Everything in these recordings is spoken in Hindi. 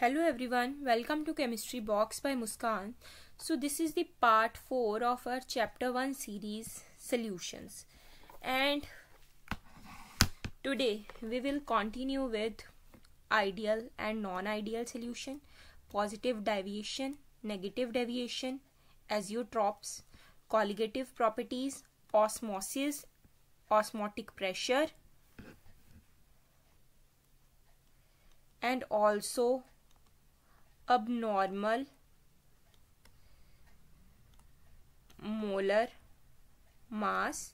Hello everyone, welcome to Chemistry Box by Muskan. So this is the part 4 of our chapter 1 series Solutions. And today we will continue with ideal and non-ideal solution, positive deviation, negative deviation, azeotrops, colligative properties, osmosis, osmotic pressure, and also abnormal molar mass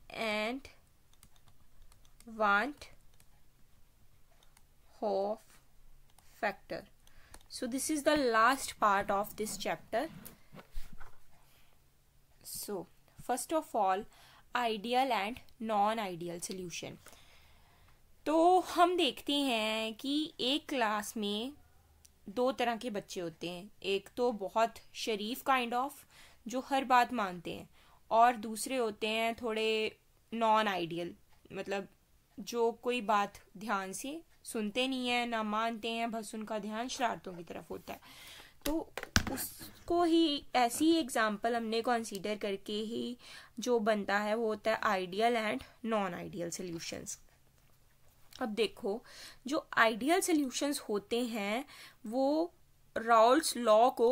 and Van 't Hoff factor. So this is the last part of this chapter. So first of all, ideal and non-ideal solution. तो हम देखते हैं कि एक क्लास में दो तरह के बच्चे होते हैं. एक तो बहुत शरीफ काइंड ऑफ जो हर बात मानते हैं, और दूसरे होते हैं थोड़े नॉन आइडियल, मतलब जो कोई बात ध्यान से सुनते नहीं है ना मानते हैं, बस उनका ध्यान शरारतों की तरफ होता है. तो उसको ही ऐसी एग्जाम्पल हमने कंसीडर करके ही जो बनता है वो होता है ideal and non ideal solutions. अब देखो, जो आइडियल सॉल्यूशंस होते हैं वो राउल्स लॉ को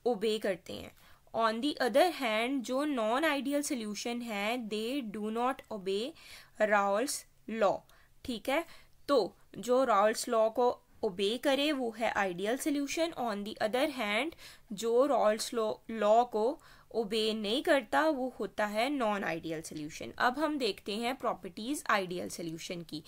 ओबे करते हैं. ऑन दी अदर हैंड जो नॉन आइडियल सॉल्यूशन है they do not obey Raoult's law. ठीक है, तो जो राउल्स लॉ को ओबे करे वो है ideal solution. On the other hand जो राउल्स लॉ को ओबे नहीं करता वो होता है नॉन आइडियल सॉल्यूशन. अब हम देखते हैं प्रॉपर्टीज आइडियल सॉल्यूशन की.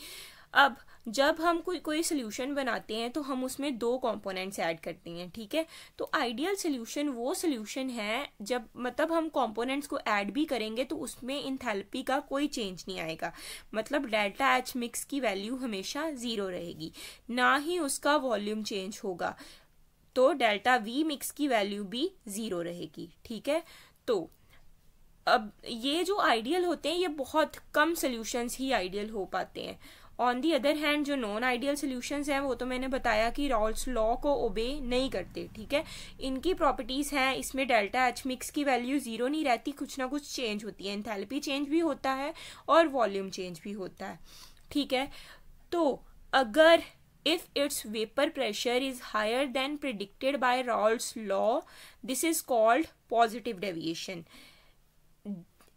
अब जब हम कोई सोल्यूशन बनाते हैं तो हम उसमें दो कंपोनेंट्स ऐड करते हैं. ठीक है, तो आइडियल सोल्यूशन वो सोल्यूशन है जब मतलब हम कंपोनेंट्स को ऐड भी करेंगे तो उसमें इंथैल्पी का कोई चेंज नहीं आएगा. मतलब डेल्टा एच मिक्स की वैल्यू हमेशा 0 रहेगी, ना ही उसका वॉल्यूम चेंज होगा. तो डेल्टा वी मिक्स की वैल्यू भी 0 रहेगी. ठीक है, तो अब ये जो आइडियल होते हैं ये बहुत कम सोल्यूशंस ही आइडियल हो पाते हैं. ऑन दी अदर हैंड जो नॉन आइडियल सोल्यूशंस हैं वो तो मैंने बताया कि राउल्स लॉ को ओबे नहीं करते. ठीक है, इनकी प्रॉपर्टीज हैं, इसमें डेल्टा एच मिक्स की वैल्यू 0 नहीं रहती, कुछ ना कुछ चेंज होती है. एंथैल्पी चेंज भी होता है और वॉल्यूम चेंज भी होता है. ठीक है, तो अगर if its vapor pressure is higher than predicted by Raoult's law, this is called positive deviation.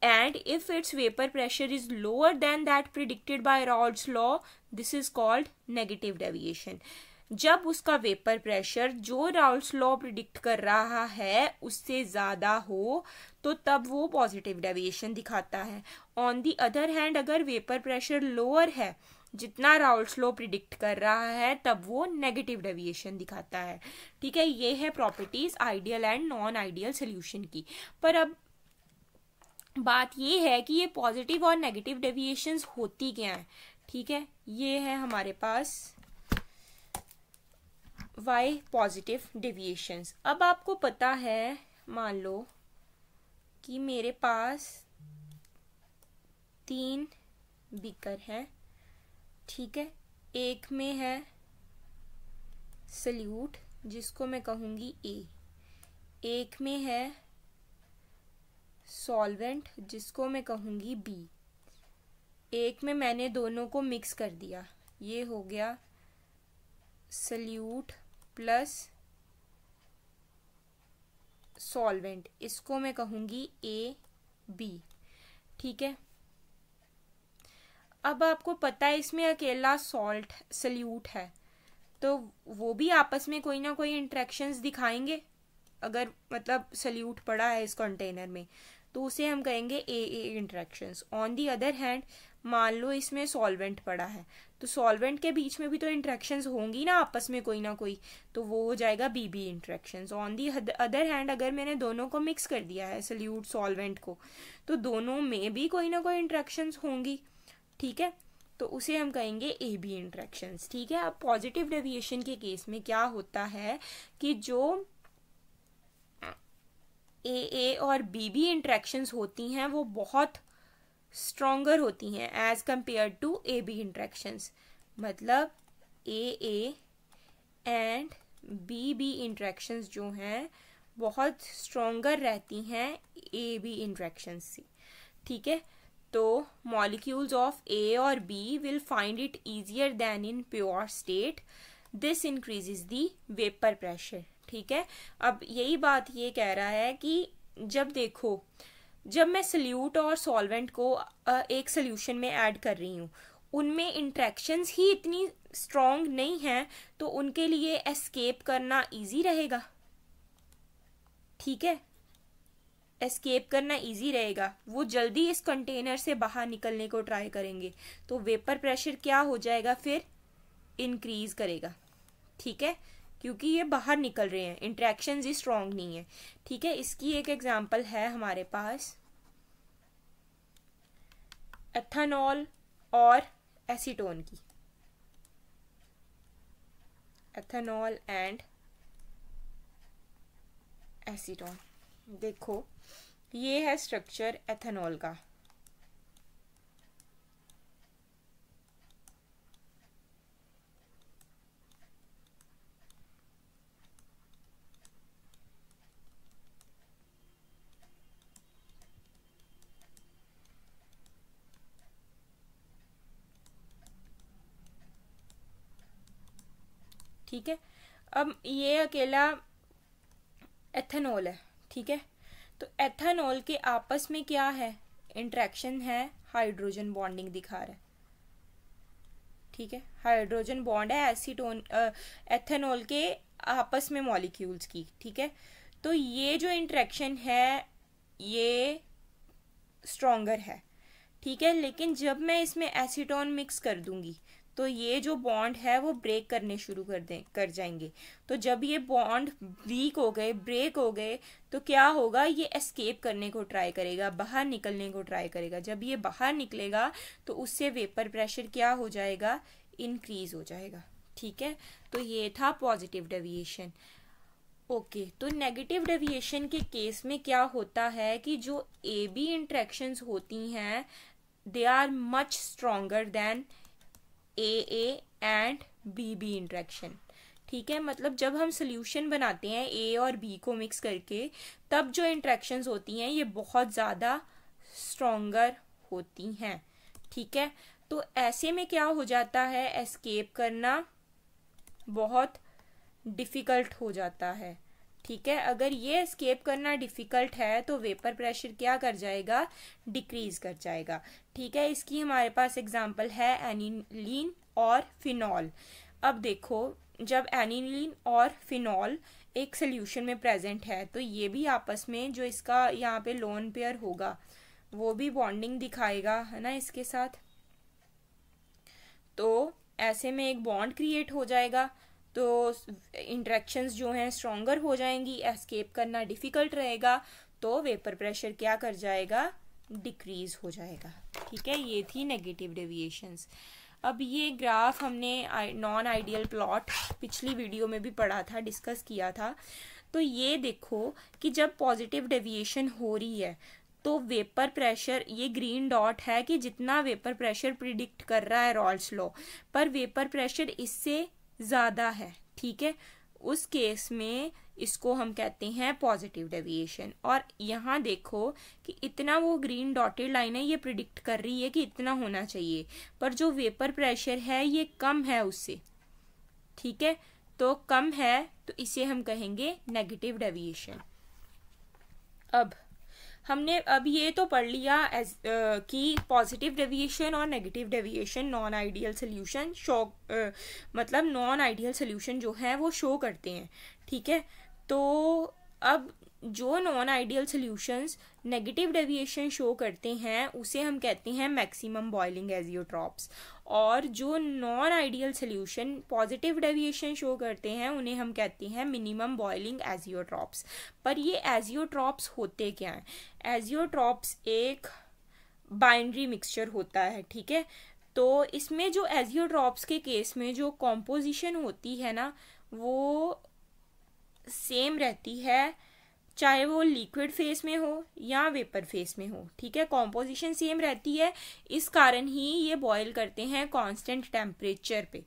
And if its vapor pressure is lower than that predicted by Raoult's law, this is called negative deviation. जब उसका वेपर प्रेशर जो राउल्ट्स लॉ प्रिडिक्ट कर रहा है उससे ज़्यादा हो तो तब वो पॉजिटिव डेविएशन दिखाता है. ऑन दी अदर हैंड अगर वेपर प्रेशर लोअर है जितना राउल्ट्स लॉ प्रिडिक्ट कर रहा है तब वो नेगेटिव डेविएशन दिखाता है. ठीक है, ये है properties ideal and non ideal solution की. पर अब बात ये है कि ये पॉजिटिव और नेगेटिव डेविएशंस होती क्या है. ठीक है, ये है हमारे पास वाई पॉजिटिव डेविएशंस. अब आपको पता है, मान लो कि मेरे पास 3 बीकर हैं. ठीक है, एक में है सल्यूट जिसको मैं कहूंगी ए, एक में है सॉल्वेंट जिसको मैं कहूंगी बी, एक में मैंने दोनों को मिक्स कर दिया, ये हो गया सल्यूट प्लस सॉल्वेंट, इसको मैं कहूंगी ए बी. ठीक है, अब आपको पता है इसमें अकेला सॉल्ट सल्यूट है तो वो भी आपस में कोई ना कोई इंटरेक्शंस दिखाएंगे. अगर मतलब सल्यूट पड़ा है इस कंटेनर में तो उसे हम कहेंगे a interactions. On the other hand मान लो इसमें सॉल्वेंट पड़ा है तो सॉल्वेंट के बीच में भी तो इंटरेक्शंस होंगी ना आपस में कोई ना कोई, तो वो हो जाएगा B interactions. On the other hand अगर मैंने दोनों को मिक्स कर दिया है सल्यूट सॉल्वेंट को तो दोनों में भी कोई ना कोई इंटरेक्शंस होंगी. ठीक है, तो उसे हम कहेंगे ए बी इंटरेक्शंस. ठीक है, अब पॉजिटिव डेविएशन के केस में क्या होता है कि जो ए और बी इंटरेक्शंस होती हैं वो बहुत स्ट्रॉन्गर होती हैं as compare to A B interactions. मतलब ए एंड बी इंट्रैक्शंस जो हैं बहुत स्ट्रोंगर रहती हैं ए बी इंट्रैक्शंस से, ठीक है। तो मॉलिक्यूल्स ऑफ ए और B will find it easier than in pure state, this increases the vapour pressure, ठीक है। अब यही बात ये कह रहा है कि जब देखो, जब मैं सल्यूट और सॉल्वेंट को एक सोल्यूशन में ऐड कर रही हूँ, उनमें इंट्रैक्शंस ही इतनी स्ट्रॉन्ग नहीं है, तो उनके लिए एस्केप करना इजी रहेगा, ठीक है। एस्केप करना इजी रहेगा, वो जल्दी इस कंटेनर से बाहर निकलने को ट्राई करेंगे, तो वेपर प्रेशर क्या हो जाएगा, फिर इंक्रीज करेगा, ठीक है, क्योंकि ये बाहर निकल रहे हैं, इंट्रैक्शंस ही स्ट्रॉन्ग नहीं है, ठीक है। इसकी एक एग्जांपल है हमारे पास एथेनॉल और एसीटोन की, एथेनॉल एंड एसीटोन। देखो ये है स्ट्रक्चर एथेनॉल का, ठीक है। अब ये अकेला एथेनॉल है, ठीक है। तो एथेनॉल के आपस में क्या है, इंट्रैक्शन है, हाइड्रोजन बॉन्डिंग दिखा रहा है, ठीक है। हाइड्रोजन बॉन्ड है एसीटोन एथेनॉल के आपस में मॉलिक्यूल्स की, ठीक है। तो ये जो इंट्रैक्शन है ये स्ट्रॉन्गर है, ठीक है। लेकिन जब मैं इसमें एसीटोन मिक्स कर दूंगी तो ये जो बॉन्ड है वो ब्रेक करने शुरू कर जाएंगे। तो जब ये बॉन्ड वीक हो गए, ब्रेक हो गए, तो क्या होगा, ये एस्केप करने को ट्राई करेगा, बाहर निकलने को ट्राई करेगा। जब ये बाहर निकलेगा तो उससे वेपर प्रेशर क्या हो जाएगा, इंक्रीज हो जाएगा, ठीक है। तो ये था पॉजिटिव डेविएशन। ओके, तो नेगेटिव डेविएशन के केस में क्या होता है कि जो ए बी इंट्रैक्शंस होती हैं they are much stronger than A and B interaction, ठीक है। मतलब जब हम सोल्यूशन बनाते हैं ए और बी को मिक्स करके, तब जो इंट्रैक्शंस होती हैं ये बहुत ज़्यादा स्ट्रॉन्गर होती हैं, ठीक है। तो ऐसे में क्या हो जाता है, एस्केप करना बहुत डिफ़िकल्ट हो जाता है, ठीक है। अगर ये एस्केप करना डिफ़िकल्ट है तो वेपर प्रेशर क्या कर जाएगा, डिक्रीज कर जाएगा, ठीक है। इसकी हमारे पास एग्जांपल है एनिलीन और फिनॉल। अब देखो, जब एनिलीन और फिनॉल एक सोल्यूशन में प्रेजेंट है तो ये भी आपस में, जो इसका यहाँ पे लोन पेयर होगा वो भी बॉन्डिंग दिखाएगा, है ना, इसके साथ। तो ऐसे में एक बॉन्ड क्रिएट हो जाएगा, तो इंट्रैक्शंस जो हैं स्ट्रॉन्गर हो जाएंगी, एस्केप करना डिफ़िकल्ट रहेगा, तो वेपर प्रेशर क्या कर जाएगा, डिक्रीज हो जाएगा, ठीक है। ये थी नेगेटिव डेविएशंस। अब ये ग्राफ हमने नॉन आइडियल प्लॉट पिछली वीडियो में भी पढ़ा था, डिस्कस किया था। तो ये देखो कि जब पॉजिटिव डेविएशन हो रही है तो वेपर प्रेशर, ये ग्रीन डॉट है कि जितना वेपर प्रेशर प्रिडिक्ट कर रहा है रॉल्स लॉ, पर वेपर प्रेशर इससे ज़्यादा है, ठीक है। उस केस में इसको हम कहते हैं पॉजिटिव डेविएशन। और यहाँ देखो कि इतना, वो ग्रीन डॉटेड लाइन है, ये प्रिडिक्ट कर रही है कि इतना होना चाहिए, पर जो वेपर प्रेशर है ये कम है उससे, ठीक है। तो कम है तो इसे हम कहेंगे नेगेटिव डेविएशन। अब हमने अब ये तो पढ़ लिया कि पॉजिटिव डेविएशन और negative deviation non ideal solution show, मतलब नॉन आइडियल सोल्यूशन जो है वो शो करते हैं, ठीक है। तो अब जो non ideal solutions negative deviation show करते हैं उसे हम कहते हैं मैक्सिमम बॉइलिंग एजियोट्रॉप्स, और जो non ideal solution positive deviation show करते हैं उन्हें हम कहते हैं मिनिमम बॉइलिंग एजियोट्रॉप्स। पर ये एजियोट्रॉप्स होते क्या हैं, एजियोट्रॉप्स एक बाइनरी मिक्सचर होता है, ठीक है। तो इसमें जो एजियोट्रॉप्स के केस में जो कॉम्पोजिशन होती है ना वो सेम रहती है, चाहे वो लिक्विड फेस में हो या वेपर फेस में हो, ठीक है। कॉम्पोजिशन सेम रहती है, इस कारण ही ये बॉयल करते हैं कांस्टेंट टेम्परेचर पे,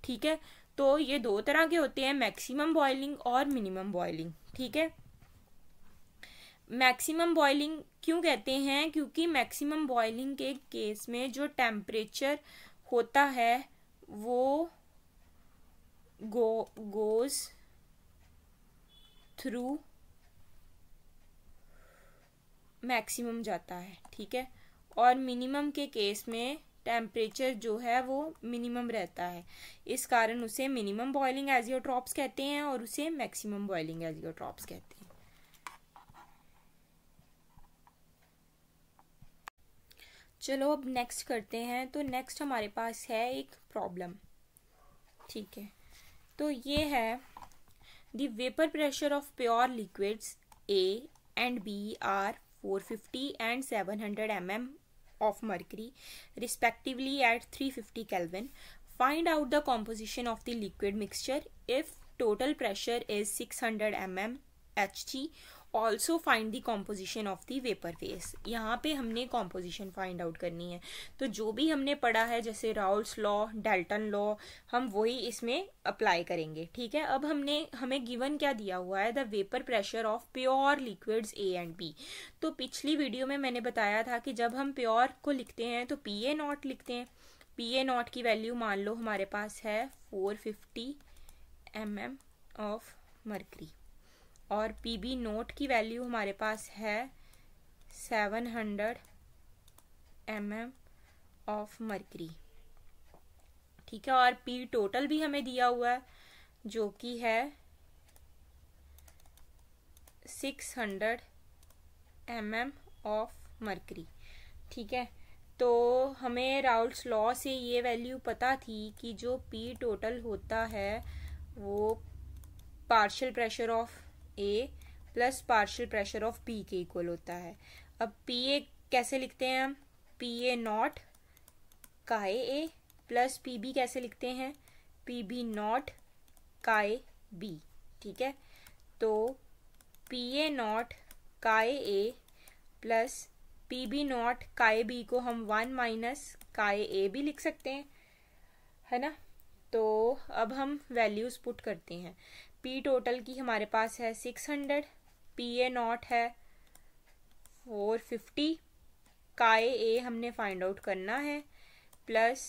ठीक है। तो ये दो तरह के होते हैं, मैक्सिमम बॉइलिंग और मिनिमम बॉइलिंग। ठीक है, मैक्सिमम बॉइलिंग क्यों कहते हैं? क्योंकि मैक्सिमम बॉइलिंग के केस में जो टेम्परेचर होता है वो गोज थ्रू मैक्सिमम जाता है। ठीक है, और मिनिमम के केस में टेम्परेचर जो है वो मिनिमम रहता है, इस कारण उसे मिनिमम बॉइलिंग एजियोट्रॉप्स कहते हैं और उसे मैक्सिमम बॉइलिंग एजियोट्रॉप्स कहते हैं। चलो अब नेक्स्ट करते हैं। तो नेक्स्ट हमारे पास है एक प्रॉब्लम। ठीक है, तो ये है the vapour pressure of pure liquids A and B are 450 and 700 mm of mercury respectively at 350 Kelvin. Find out the composition of the liquid mixture if total pressure is 600 mm Hg. Also find the composition of the vapour face. यहाँ पे हमने कॉम्पोजिशन फाइंड आउट करनी है। तो जो भी हमने पढ़ा है जैसे राउल्स लॉ, डाल्टन लॉ, हम वही इसमें अप्लाई करेंगे। ठीक है, अब हमें गिवन क्या दिया हुआ है? The vapour pressure of pure liquids A and B। तो पिछली वीडियो में मैंने बताया था कि जब हम प्योर को लिखते हैं तो PA0 लिखते हैं। PA0 की वैल्यू मान लो हमारे पास है 450 mm ऑफ मर्करी, और PB नोट की वैल्यू हमारे पास है 700 mm ऑफ मर्करी। ठीक है, और P टोटल भी हमें दिया हुआ है जो कि है 600 mm ऑफ मर्करी। ठीक है, तो हमें राउल्स लॉ से ये वैल्यू पता थी कि जो P टोटल होता है वो partial pressure of A plus partial pressure of B के इक्वल होता है। अब PA कैसे लिखते हैं हम? PA नॉट काय A प्लस PB कैसे लिखते हैं? PB नॉट काय B। ठीक है, तो PA नॉट काय A प्लस PB नॉट काय B को हम 1 माइनस काय A भी लिख सकते हैं, है ना। तो अब हम वैल्यूज पुट करते हैं। P टोटल की हमारे पास है 600, PA नॉट है 450, काय A हमने फाइंड आउट करना है, प्लस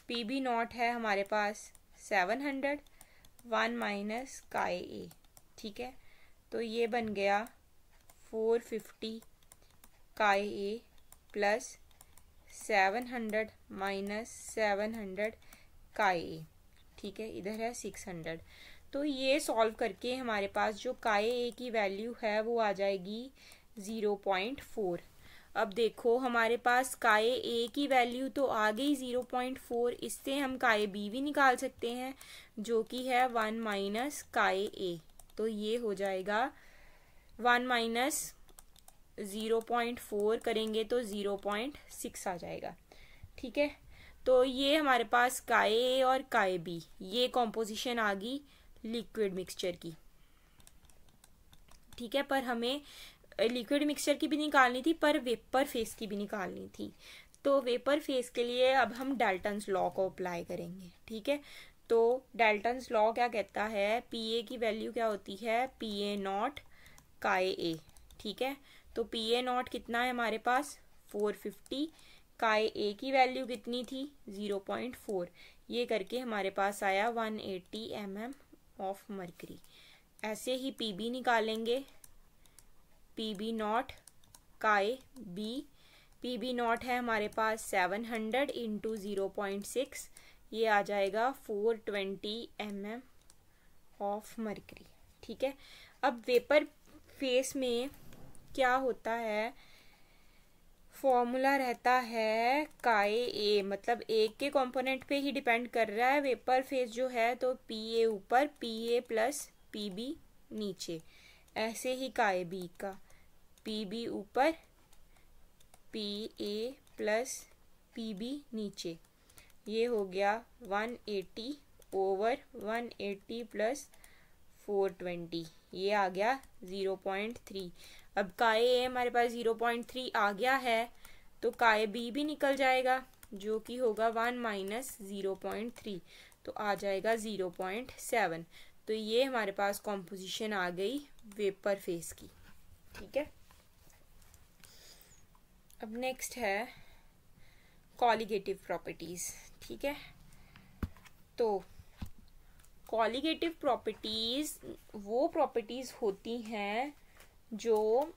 PB नॉट है हमारे पास 700, 1 माइनस काय A। ठीक है, तो ये बन गया 450 काय A प्लस 700 माइनस 700 काय A। ठीक है, इधर है 600। तो ये सॉल्व करके हमारे पास जो काय A की वैल्यू है वो आ जाएगी 0.4। अब देखो हमारे पास काय A की वैल्यू तो आ गई 0.4, इससे हम काय B भी निकाल सकते हैं जो कि है 1 माइनस काय A। तो ये हो जाएगा 1 माइनस 0.4 करेंगे तो 0.6 आ जाएगा। ठीक है, तो ये हमारे पास काय A और काय B, ये कॉम्पोजिशन आ गई लिक्विड मिक्सचर की। ठीक है, पर हमें लिक्विड मिक्सचर की भी निकालनी थी पर वेपर फेस की भी निकालनी थी। तो वेपर फेस के लिए अब हम डाल्टन्स लॉ को अप्लाई करेंगे। ठीक है, तो डाल्टन्स लॉ क्या कहता है? PA की वैल्यू क्या होती है? PA नॉट काय A। ठीक है, तो PA नॉट कितना है हमारे पास? 450, काय A की वैल्यू कितनी थी? 0.4। ये करके हमारे पास आया 180 mm ऑफ मर्करी। ऐसे ही PB निकालेंगे। PB नॉट काय B, PB नॉट है हमारे पास 700 इंटू 0.6, ये आ जाएगा 420 mm ऑफ मर्करी। ठीक है, अब वेपर फेस में क्या होता है? फॉर्मूला रहता है काय A, मतलब एक के कंपोनेंट पे ही डिपेंड कर रहा है वेपर फेस जो है, तो PA ऊपर, PA प्लस PB नीचे। ऐसे ही काय B का PB ऊपर, PA प्लस PB नीचे। ये हो गया 180 ओवर 180 प्लस 420, ये आ गया 0.3। अब काय A हमारे पास 0.3 आ गया है तो काय B भी निकल जाएगा। जो कि होगा 1 माइनस 0.3, तो आ जाएगा 0.7। तो ये हमारे पास कॉम्पोजिशन आ गई वेपर फेस की। ठीक है, अब नेक्स्ट है कॉलिगेटिव प्रॉपर्टीज। ठीक है, तो कॉलिगेटिव प्रॉपर्टीज वो प्रॉपर्टीज होती हैं जो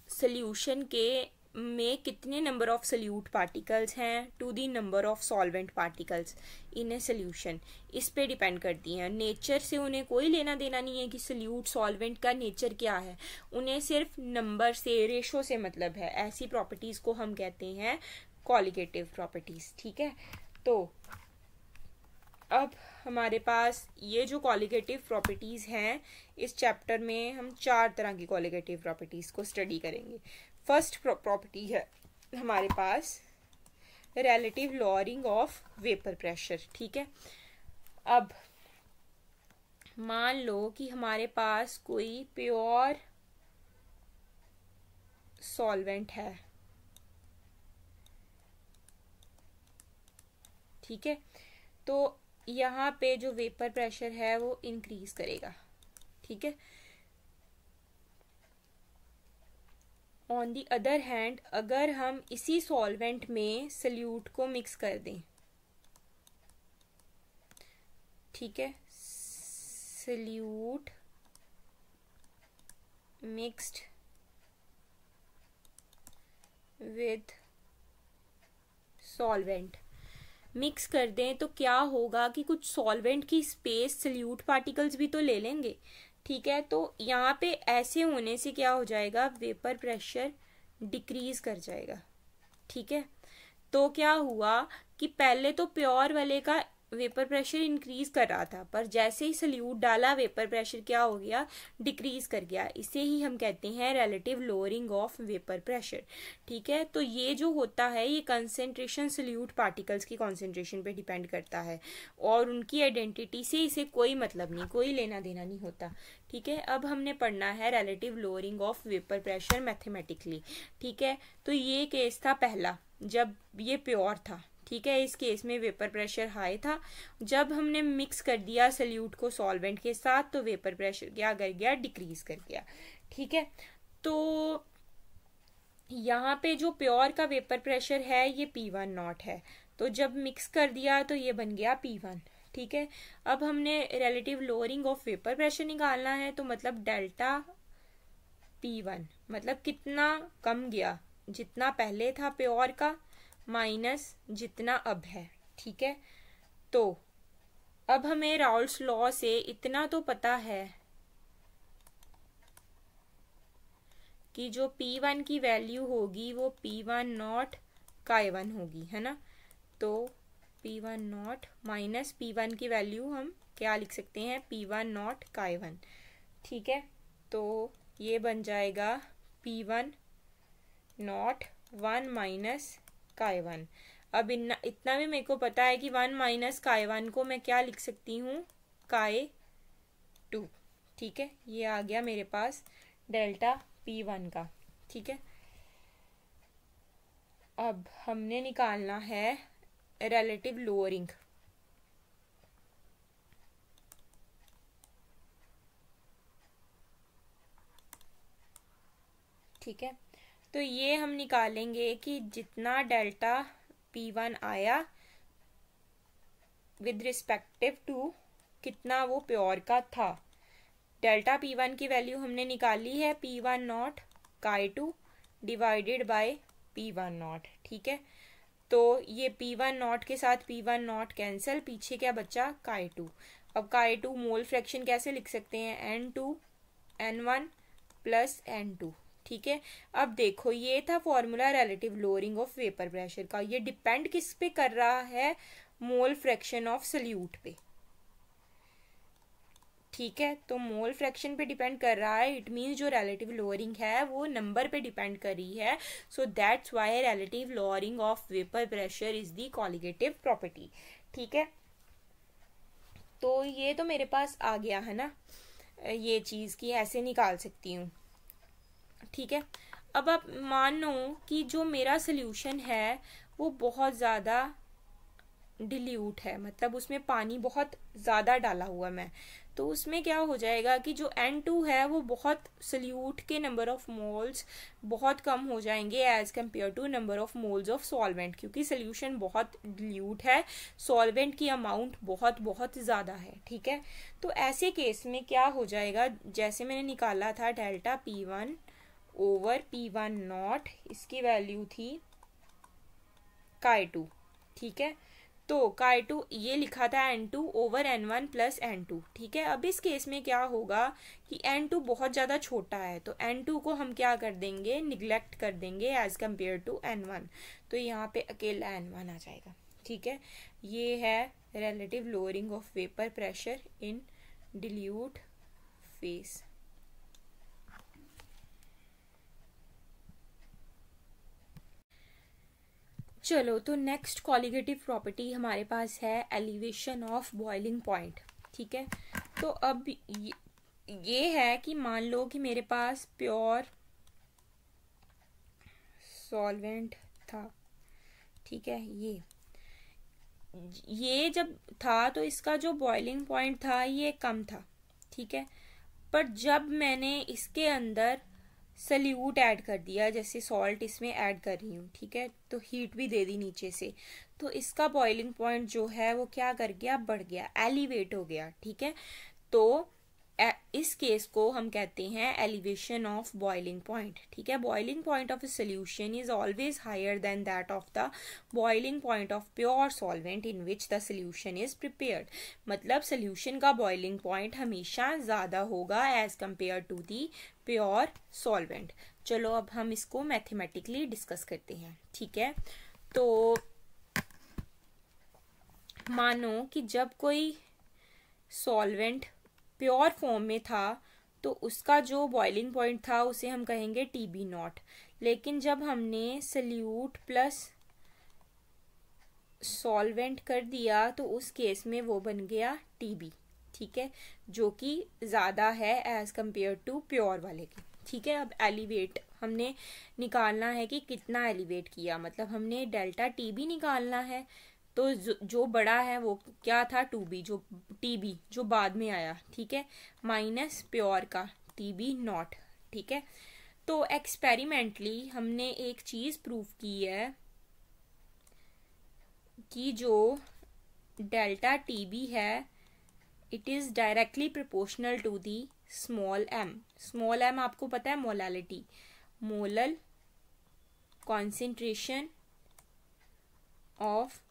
सोल्यूशन के में कितने नंबर ऑफ सोल्यूट पार्टिकल्स हैं to the number of solvent particles in a solution, इस पे डिपेंड करती हैं। नेचर से उन्हें कोई लेना देना नहीं है कि सोल्यूट सॉल्वेंट का नेचर क्या है, उन्हें सिर्फ नंबर से, रेशो से मतलब है। ऐसी प्रॉपर्टीज को हम कहते हैं कॉलिगेटिव प्रॉपर्टीज। ठीक है, तो अब हमारे पास ये जो कॉलिगेटिव प्रॉपर्टीज हैं, इस चैप्टर में हम 4 तरह की कॉलिगेटिव प्रॉपर्टीज को स्टडी करेंगे। फर्स्ट प्रॉपर्टी है हमारे पास relative lowering of vapour pressure. ठीक है, अब मान लो कि हमारे पास कोई प्योर सॉल्वेंट है। ठीक है, तो यहाँ पे जो वेपर प्रेशर है वो इंक्रीज करेगा। ठीक है, ऑन दी अदर हैंड अगर हम इसी सॉल्वेंट में सल्यूट को मिक्स कर दें, ठीक है, solute mixed with solvent mix कर दें, तो क्या होगा कि कुछ सॉल्वेंट की स्पेस सल्यूट पार्टिकल्स भी तो ले लेंगे। ठीक है, तो यहाँ पे ऐसे होने से क्या हो जाएगा, वेपर प्रेशर डिक्रीज कर जाएगा। ठीक है, तो क्या हुआ कि पहले तो प्योर वाले का वेपर प्रेशर इंक्रीज कर रहा था, पर जैसे ही सल्यूट डाला वेपर प्रेशर क्या हो गया, डिक्रीज कर गया। इसे ही हम कहते हैं relative lowering of vapour pressure. ठीक है, तो ये जो होता है ये कंसेंट्रेशन सल्यूट पार्टिकल्स की कंसेंट्रेशन पे डिपेंड करता है और उनकी आइडेंटिटी से इसे कोई मतलब नहीं, कोई लेना देना नहीं होता। ठीक है, अब हमने पढ़ना है relative lowering of vapour pressure mathematically. ठीक है, तो ये केस था पहला जब ये प्योर था। ठीक है, इस केस में वेपर प्रेशर हाई था। जब हमने मिक्स कर दिया सल्यूट को सॉल्वेंट के साथ तो वेपर प्रेशर क्या कर गया, डिक्रीज कर गया। ठीक है, तो यहाँ पे जो प्योर का वेपर प्रेशर है ये P1 नॉट है, तो जब मिक्स कर दिया तो ये बन गया P1। ठीक है, अब हमने relative lowering of vapour pressure निकालना है, तो मतलब डेल्टा P1 मतलब कितना कम गया, जितना पहले था प्योर का माइनस जितना अब है। ठीक है, तो अब हमें राउल्ट्स लॉ से इतना तो पता है कि जो P1 की वैल्यू होगी वो P1 नॉट K1 होगी, है ना। तो P1 नॉट माइनस P1 की वैल्यू हम क्या लिख सकते हैं, P1 नॉट K1। ठीक है, तो ये बन जाएगा P1 नॉट 1 माइनस K1। अब इतना भी मेरे को पता है कि 1 माइनस K1 को मैं क्या लिख सकती हूँ, K2। ठीक है, ये आ गया मेरे पास डेल्टा P1 का। ठीक है, अब हमने निकालना है रिलेटिव लोअरिंग। ठीक है, तो ये हम निकालेंगे कि जितना डेल्टा P1 आया विद रिस्पेक्टिव टू कितना वो प्योर का था। डेल्टा P1 की वैल्यू हमने निकाली है P1 not K2 divided by P1 not. ठीक है, तो ये P1 नॉट के साथ P1 नॉट कैंसिल, पीछे क्या बचा, K2। अब K2 मोल फ्रैक्शन कैसे लिख सकते हैं, N2 N1 प्लस N2। ठीक है, अब देखो ये था formula relative lowering of vapour pressure का। ये डिपेंड किस पे कर रहा है, मोल फ्रैक्शन ऑफ सल्यूट पे। ठीक है, तो मोल फ्रैक्शन पे डिपेंड कर रहा है, इट मीन्स जो रिलेटिव लोअरिंग है वो नंबर पे डिपेंड कर रही है। So that's why relative lowering of vapour pressure is the colligative property. ठीक है, तो ये तो मेरे पास आ गया है ना, ये चीज की ऐसे निकाल सकती हूँ। ठीक है, अब आप मानो कि जो मेरा सोल्यूशन है वो बहुत ज़्यादा डिल्यूट है, मतलब उसमें पानी बहुत ज़्यादा डाला हुआ मैं, तो उसमें क्या हो जाएगा कि जो N2 है वो बहुत सोल्यूट के नंबर ऑफ मोल्स बहुत कम हो जाएंगे as compared to number of moles of solvent, क्योंकि सोल्यूशन बहुत डिल्यूट है, सॉल्वेंट की अमाउंट बहुत बहुत ज़्यादा है। ठीक है, तो ऐसे केस में क्या हो जाएगा, जैसे मैंने निकाला था delta P1 over P1 not, इसकी वैल्यू थी Chi2। ठीक है, तो Chi2 ये लिखा था N2 over N1 plus N2। ठीक है, अब इस केस में क्या होगा कि N2 बहुत ज़्यादा छोटा है, तो N2 को हम क्या कर देंगे, निगलेक्ट कर देंगे एज कम्पेयर टू N1, तो यहाँ पे अकेला N1 आ जाएगा। ठीक है, ये है relative lowering of vapour pressure in dilute face. चलो, तो नेक्स्ट कॉलिगेटिव प्रॉपर्टी हमारे पास है एलिवेशन ऑफ बॉइलिंग पॉइंट। ठीक है, तो अब ये है कि मान लो कि मेरे पास प्योर सॉल्वेंट था। ठीक है, ये जब था तो इसका जो बॉइलिंग पॉइंट था ये कम था। ठीक है, पर जब मैंने इसके अंदर सल्यूट ऐड कर दिया, जैसे सॉल्ट इसमें ऐड कर रही हूँ, ठीक है, तो हीट भी दे दी नीचे से, तो इसका बॉइलिंग पॉइंट जो है वो क्या कर गया, बढ़ गया, एलिवेट हो गया। ठीक है, तो इस केस को हम कहते हैं एलिवेशन ऑफ बॉइलिंग पॉइंट। ठीक है, boiling point of a solution is always higher than that of the boiling point of pure solvent in which the solution is prepared. मतलब सोल्यूशन का बॉइलिंग पॉइंट हमेशा ज़्यादा होगा as compared to the pure solvent. चलो अब हम इसको मैथमेटिकली डिस्कस करते हैं। ठीक है, तो मानो कि जब कोई सॉल्वेंट प्योर फॉर्म में था तो उसका जो बॉइलिंग पॉइंट था उसे हम कहेंगे TB नॉट, लेकिन जब हमने सल्यूट प्लस सॉल्वेंट कर दिया तो उस केस में वो बन गया TB। ठीक है, जो कि ज़्यादा है एज कम्पेयर टू प्योर वाले के। ठीक है, अब एलिवेट हमने निकालना है कि कितना एलिवेट किया, मतलब हमने डेल्टा TB निकालना है, तो जो बड़ा है वो क्या था, 2B, जो TB जो बाद में आया। ठीक है, माइनस प्योर का TB नॉट। ठीक है, तो एक्सपेरिमेंटली हमने एक चीज़ प्रूव की है कि जो डेल्टा TB है it is directly proportional to the small m। Small m आपको पता है molality, molal concentration of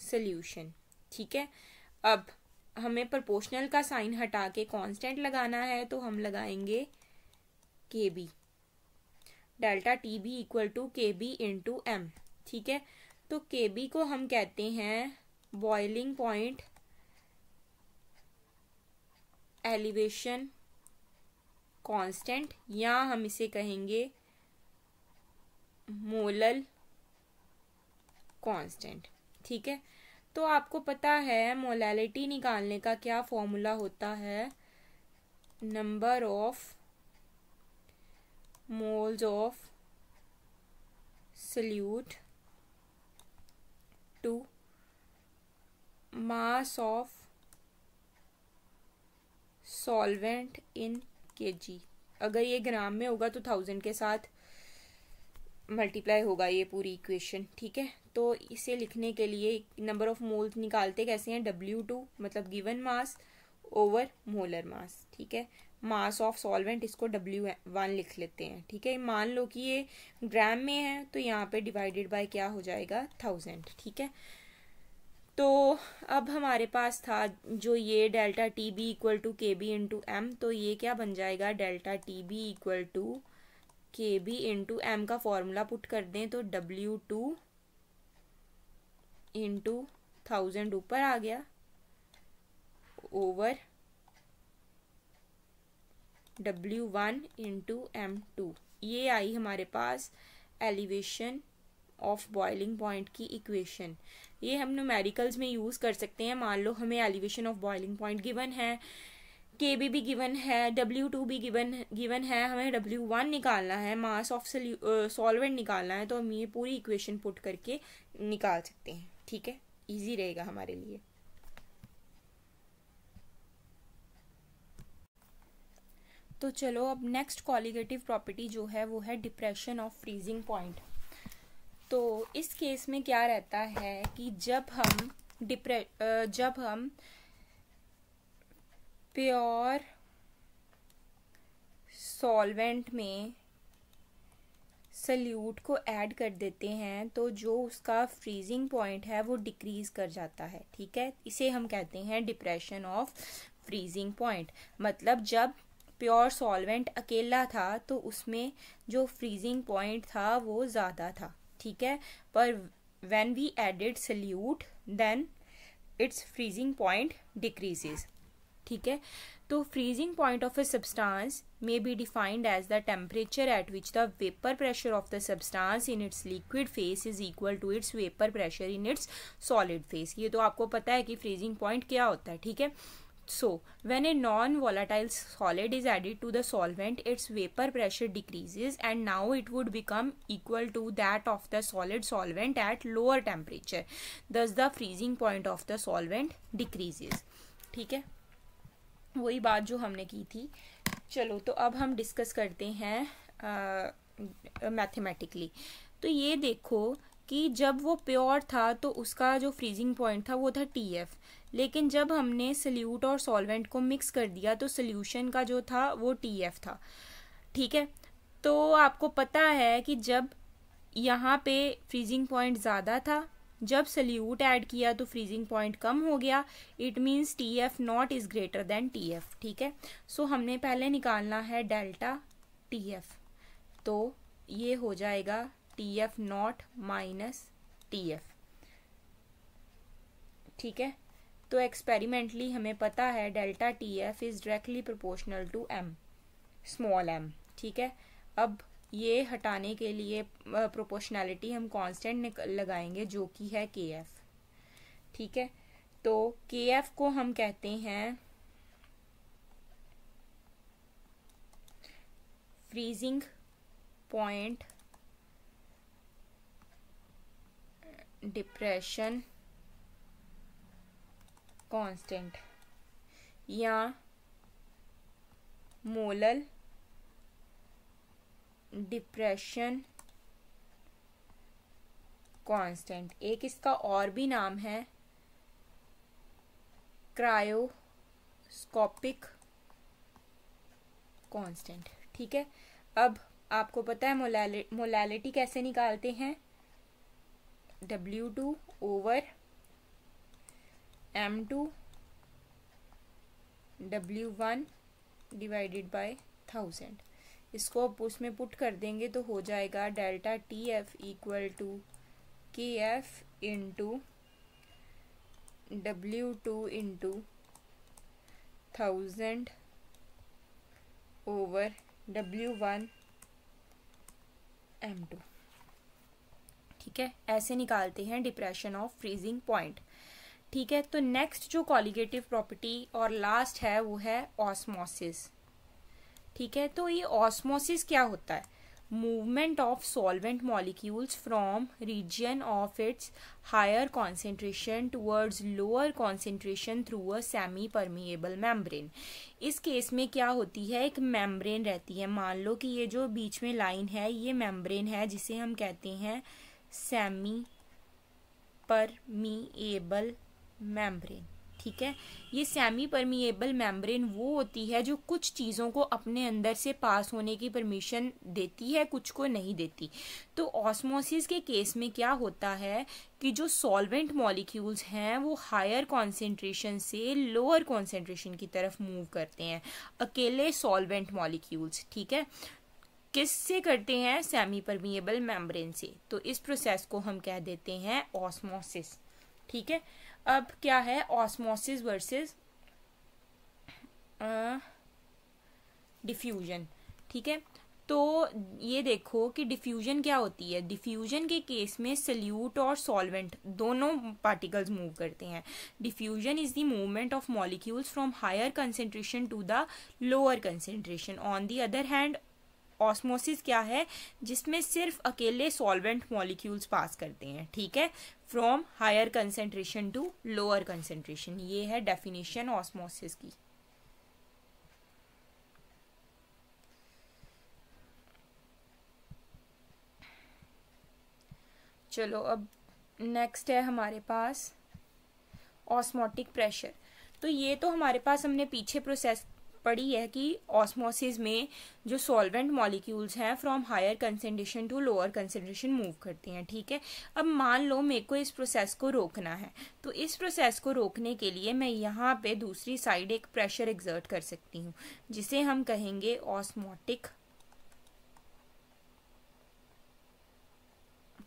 solution. ठीक है, अब हमें प्रोपोर्शनल का साइन हटा के कांस्टेंट लगाना है, तो हम लगाएंगे KB, delta TB equal to KB into M। ठीक है, तो KB को हम कहते हैं बॉइलिंग पॉइंट एलिवेशन कांस्टेंट, या हम इसे कहेंगे मोलल कांस्टेंट। ठीक है, तो आपको पता है मोलालिटी निकालने का क्या फॉर्मूला होता है, number of moles of solute to mass of solvent in kg। अगर ये ग्राम में होगा तो 1000 के साथ मल्टीप्लाई होगा ये पूरी इक्वेशन। ठीक है, तो इसे लिखने के लिए नंबर ऑफ मोल्स निकालते कैसे हैं, W2 मतलब given mass over molar mass. ठीक है, मास ऑफ सॉल्वेंट इसको W1 लिख लेते हैं। ठीक है, मान लो कि ये ग्राम में है तो यहाँ पे डिवाइडेड बाय क्या हो जाएगा, 1000। ठीक है, तो अब हमारे पास था जो ये delta TB equal to KB into M, तो ये क्या बन जाएगा, delta TB equal to KB into M का फॉर्मूला पुट कर दें तो W2 इंटू 1000 ऊपर आ गया ओवर W1 इंटू M2। ये आई हमारे पास एलिवेशन ऑफ बॉइलिंग पॉइंट की इक्वेशन। ये हम न्यूमेरिकल्स में यूज़ कर सकते हैं। मान लो हमें elevation of boiling point given है KB भी गिवन है, W2 भी गिवन है, हमें W1 निकालना है, मास ऑफ सॉल्वेंट निकालना है, तो हम ये पूरी इक्वेशन पुट करके निकाल सकते हैं। ठीक है, इजी रहेगा हमारे लिए। तो चलो अब नेक्स्ट कॉलिगेटिव प्रॉपर्टी जो है वो है डिप्रेशन ऑफ फ्रीजिंग पॉइंट। तो इस केस में क्या रहता है कि जब हम प्योर सॉल्वेंट में सल्यूट को ऐड कर देते हैं तो जो उसका फ्रीजिंग पॉइंट है वो डिक्रीज कर जाता है। ठीक है, इसे हम कहते हैं डिप्रेशन ऑफ फ्रीजिंग पॉइंट। मतलब जब प्योर सॉल्वेंट अकेला था तो उसमें जो फ्रीजिंग पॉइंट था वो ज़्यादा था। ठीक है, पर when we added solute then its freezing point decreases. ठीक है, तो freezing point of a substance may be defined as the temperature at which the vapor pressure of the substance in its liquid phase is equal to its vapor pressure in its solid phase। ये तो आपको पता है कि freezing point क्या होता है। ठीक है, so when a non-volatile solid is added to the solvent, its vapor pressure decreases and now it would become equal to that of the solid solvent at lower temperature, thus the freezing point of the solvent decreases। ठीक है, वही बात जो हमने की थी। चलो तो अब हम डिस्कस करते हैं मैथमेटिकली। तो ये देखो कि जब वो प्योर था तो उसका जो फ्रीजिंग पॉइंट था वो था TF, लेकिन जब हमने सल्यूट और सॉल्वेंट को मिक्स कर दिया तो सल्यूशन का जो था वो TF था। ठीक है, तो आपको पता है कि जब यहाँ पे फ्रीजिंग पॉइंट ज़्यादा था, जब सल्यूट ऐड किया तो फ्रीजिंग पॉइंट कम हो गया। It means TF not is greater than TF। ठीक है, सो हमने पहले निकालना है डेल्टा TF, तो ये हो जाएगा TF नॉट माइनस TF। ठीक है, तो एक्सपेरिमेंटली हमें पता है delta TF is directly proportional to m, small m। ठीक है, अब ये हटाने के लिए प्रोपोर्शनैलिटी हम कांस्टेंट लगाएंगे जो कि है KF। ठीक है, तो KF को हम कहते हैं फ्रीजिंग पॉइंट डिप्रेशन कांस्टेंट या मोलर डिप्रेशन कांस्टेंट। एक इसका और भी नाम है क्रायोस्कोपिक कांस्टेंट। ठीक है, अब आपको पता है मोलैलिटी कैसे निकालते हैं, W2 over M2 W1 divided by 1000। इसको अब उसमें पुट कर देंगे तो हो जाएगा delta TF equal to KF into W2 into 1000 over W1 M2। ठीक है, ऐसे निकालते हैं डिप्रेशन ऑफ फ्रीजिंग पॉइंट। ठीक है, तो नेक्स्ट जो कॉलिगेटिव प्रॉपर्टी और लास्ट है वो है ऑस्मोसिस। ठीक है, तो ये ऑस्मोसिस क्या होता है, movement of solvent molecules from region of its higher concentration towards lower concentration through a semi permeable membrane. इस केस में क्या होती है, एक मेम्ब्रेन रहती है, मान लो कि ये जो बीच में लाइन है ये मेम्ब्रेन है जिसे हम कहते हैं सेमी परमिएबल मेम्ब्रेन। ठीक है, ये सेमी परमिएबल मेम्ब्रेन वो होती है जो कुछ चीज़ों को अपने अंदर से पास होने की परमिशन देती है, कुछ को नहीं देती। तो ऑस्मोसिस के केस में क्या होता है कि जो सॉल्वेंट मॉलिक्यूल्स हैं वो हायर कॉन्सेंट्रेशन से लोअर कॉन्सेंट्रेशन की तरफ मूव करते हैं, अकेले सॉल्वेंट मॉलिक्यूल्स। ठीक है, किससे करते हैं, सेमी परमिएबल मेम्ब्रेन से। तो इस प्रोसेस को हम कह देते हैं ऑस्मोसिस। ठीक है, अब क्या है ऑस्मोसिस वर्सेस डिफ्यूजन। ठीक है, तो ये देखो कि डिफ्यूजन क्या होती है। डिफ्यूजन के केस में सल्यूट और सॉल्वेंट दोनों पार्टिकल्स मूव करते हैं। Diffusion is the movement of molecules from higher concentration to the lower concentration. On the other hand osmosis क्या है, जिसमें सिर्फ अकेले सॉल्वेंट मॉलिक्यूल्स पास करते हैं, ठीक है, from higher concentration to lower concentration. ये है डेफिनेशन ऑस्मोसिस की। चलो अब नेक्स्ट है हमारे पास ऑस्मोटिक प्रेशर। तो ये तो हमारे पास हमने पीछे प्रोसेस पढ़ी है कि ऑस्मोसिस में जो सॉल्वेंट मॉलिक्यूल्स हैं from higher concentration to lower concentration move करते हैं, ठीक है। अब मान लो मेरे को इस प्रोसेस को रोकना है, तो इस प्रोसेस को रोकने के लिए मैं यहाँ पे दूसरी साइड एक प्रेशर एक्सर्ट कर सकती हूँ, जिसे हम कहेंगे osmotic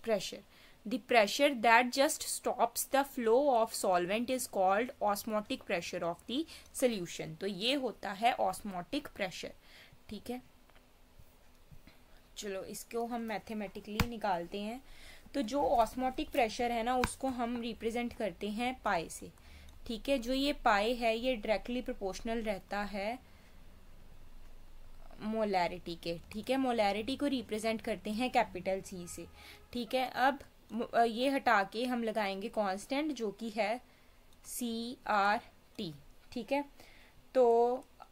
pressure. The pressure that just stops the flow of solvent is called osmotic pressure of the solution। तो ये होता है osmotic pressure, ठीक है। चलो इसको हम मैथमेटिकली निकालते हैं। तो जो ऑस्मोटिक प्रेशर है ना, उसको हम रिप्रेजेंट करते हैं पाई से, ठीक है। जो ये पाई है ये डायरेक्टली प्रोपोर्शनल रहता है मोलैरिटी के, ठीक है। मोलैरिटी को रिप्रेजेंट करते हैं कैपिटल सी से, ठीक है। अब ये हटा के हम लगाएंगे कांस्टेंट जो कि है CRT, ठीक है। तो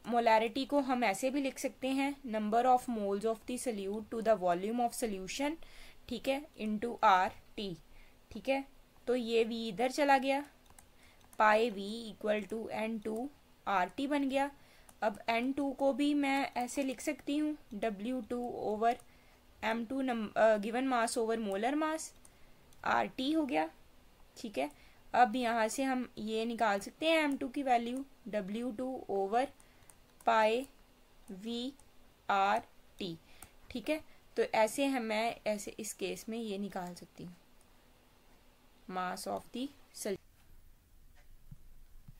मोलैरिटी को हम ऐसे भी लिख सकते हैं, number of moles of the solute to the volume of solution, ठीक है, इनटू RT, ठीक है। तो ये V इधर चला गया, पाई V इक्वल टू N2RT बन गया। अब N2 को भी मैं ऐसे लिख सकती हूँ, W2 over M2 given mass over molar mass, RT हो गया, ठीक है। अब यहाँ से हम ये निकाल सकते हैं M2 की वैल्यू, W2 ओवर पाई VRT, ठीक है। तो ऐसे हम मैं ऐसे इस केस में ये निकाल सकती हूँ मास ऑफ दी सल्यूशन।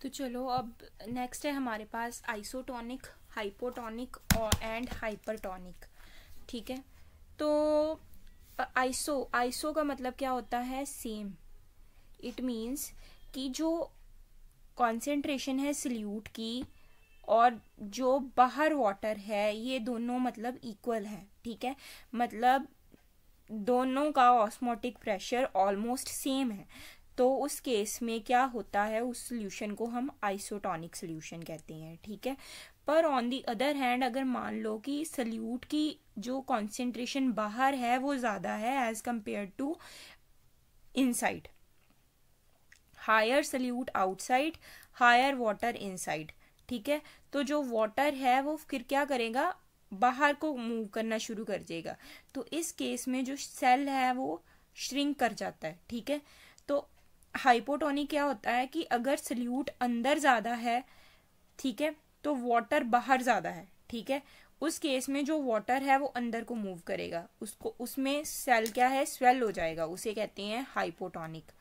तो चलो अब नेक्स्ट है हमारे पास आइसोटोनिक, हाइपोटोनिक और एंड हाइपरटोनिक, ठीक है। तो आइसो का मतलब क्या होता है, सेम। इट मीन्स कि जो कॉन्सेंट्रेशन है सल्यूट की और जो बाहर वाटर है, ये दोनों मतलब इक्वल है, ठीक है। मतलब दोनों का ऑस्मोटिक प्रेशर ऑलमोस्ट सेम है। तो उस केस में क्या होता है, उस सोल्यूशन को हम आइसोटोनिक सोल्यूशन कहते हैं, ठीक है। पर ऑन दी अदर हैंड अगर मान लो कि सल्यूट की जो कॉन्सेंट्रेशन बाहर है वो ज़्यादा है as compare to inside, higher solute outside, higher water inside, ठीक है। तो जो वाटर है वो फिर क्या करेगा, बाहर को मूव करना शुरू कर देगा। तो इस केस में जो सेल है वो श्रिंक कर जाता है, ठीक है। तो हाइपोटोनिक क्या होता है कि अगर सल्यूट अंदर ज़्यादा है, ठीक है, तो वाटर बाहर ज़्यादा है, ठीक है। उस केस में जो वाटर है वो अंदर को मूव करेगा, उसको उसमें सेल क्या है, स्वेल हो जाएगा, उसे कहते हैं हाइपोटोनिक,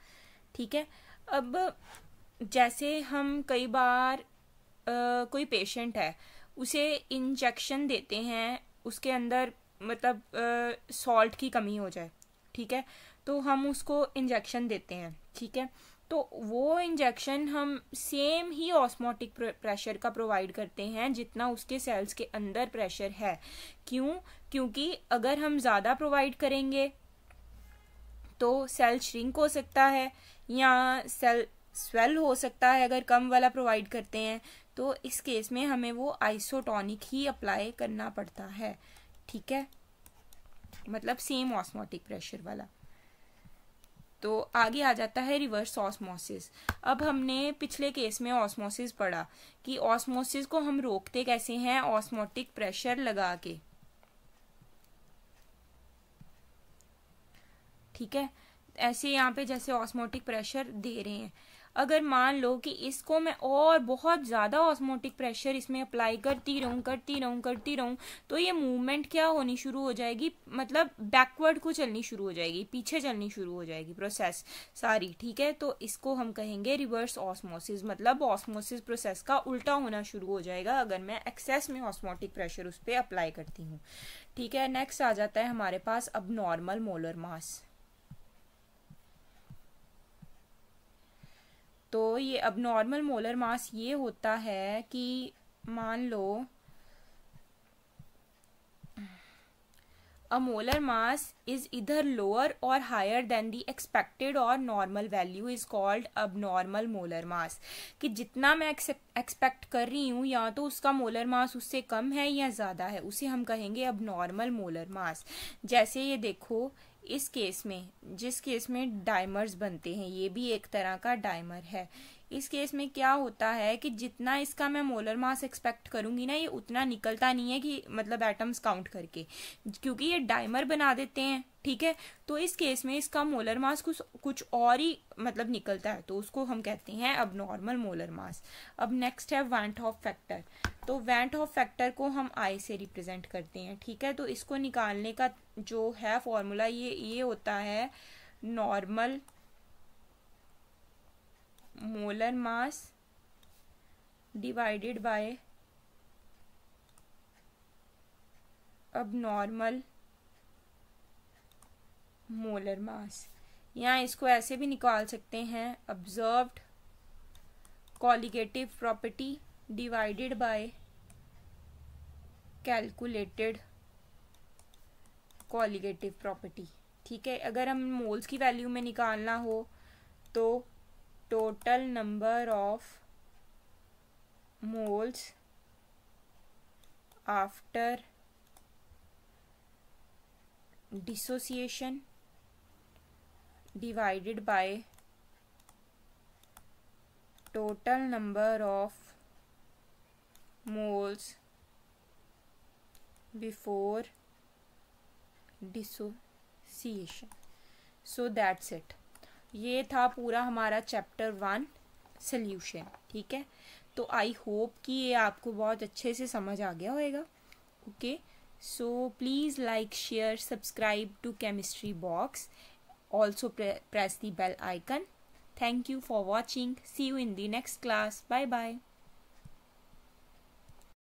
ठीक है। अब जैसे हम कई बार कोई पेशेंट है, उसे इंजेक्शन देते हैं, उसके अंदर मतलब सॉल्ट की कमी हो जाए, ठीक है, तो हम उसको इंजेक्शन देते हैं, ठीक है। तो वो इंजेक्शन हम सेम ही ऑस्मोटिक प्रेशर का प्रोवाइड करते हैं जितना उसके सेल्स के अंदर प्रेशर है। क्यों? क्योंकि अगर हम ज़्यादा प्रोवाइड करेंगे तो सेल श्रिंक हो सकता है या सेल स्वेल हो सकता है अगर कम वाला प्रोवाइड करते हैं। तो इस केस में हमें वो आइसोटोनिक ही अप्लाई करना पड़ता है, ठीक है, मतलब सेम ऑस्मोटिक प्रेशर वाला। तो आगे आ जाता है रिवर्स ऑस्मोसिस। अब हमने पिछले केस में ऑस्मोसिस पढ़ा कि ऑस्मोसिस को हम रोकते कैसे हैं, ऑस्मोटिक प्रेशर लगा के, ठीक है। ऐसे यहाँ पे जैसे ऑस्मोटिक प्रेशर दे रहे हैं। अगर मान लो कि इसको मैं और बहुत ज़्यादा ऑस्मोटिक प्रेशर इसमें अप्लाई करती रहूँ तो ये मूवमेंट क्या होनी शुरू हो जाएगी, मतलब बैकवर्ड को चलनी शुरू हो जाएगी, पीछे चलनी शुरू हो जाएगी प्रोसेस सारी, ठीक है। तो इसको हम कहेंगे रिवर्स ऑस्मोसिस, मतलब ऑस्मोसिस प्रोसेस का उल्टा होना शुरू हो जाएगा अगर मैं एक्सेस में ऑस्मोटिक प्रेशर उस पर अप्लाई करती हूँ, ठीक है। नेक्स्ट आ जाता है हमारे पास अब नॉर्मल मोलर मास। तो ये अब नॉर्मल मोलर मास ये होता है कि मान लो a molar mass is either lower or higher than the expected or normal value is called abnormal molar mass, कि जितना मैं एक्सपेक्ट कर रही हूँ या तो उसका मोलर मास उससे कम है या ज़्यादा है, उसे हम कहेंगे abnormal मोलर मास। जैसे ये देखो इस केस में, जिस केस में डाइमर्स बनते हैं, ये भी एक तरह का डाइमर है। इस केस में क्या होता है कि जितना इसका मैं मोलर मास एक्सपेक्ट करूंगी ना, ये उतना निकलता नहीं है कि मतलब एटम्स काउंट करके, क्योंकि ये डाइमर बना देते हैं, ठीक है। तो इस केस में इसका मोलर मास कुछ और ही मतलब निकलता है, तो उसको हम कहते हैं अब नॉर्मल मोलर मास। अब नेक्स्ट है वैन हॉफ फैक्टर। तो वैन हॉफ फैक्टर को हम आई से रिप्रेजेंट करते हैं, ठीक है। तो इसको निकालने का जो है फॉर्मूला ये होता है normal molar mass divided by अब नॉर्मल मोलर मास, या इसको ऐसे भी निकाल सकते हैं observed colligative property divided by calculated colligative property, ठीक है। अगर हम मोल्स की वैल्यू में निकालना हो तो total number of moles after dissociation divided by total number of moles before dissociation. So that's it. ये था पूरा हमारा चैप्टर 1 सॉल्यूशन, ठीक है। तो आई होप कि ये आपको बहुत अच्छे से समझ आ गया होगा। Okay, so please like, share, subscribe to Chemistry Box, also press the bell icon. Thank you for watching. See you in the next class. Bye bye.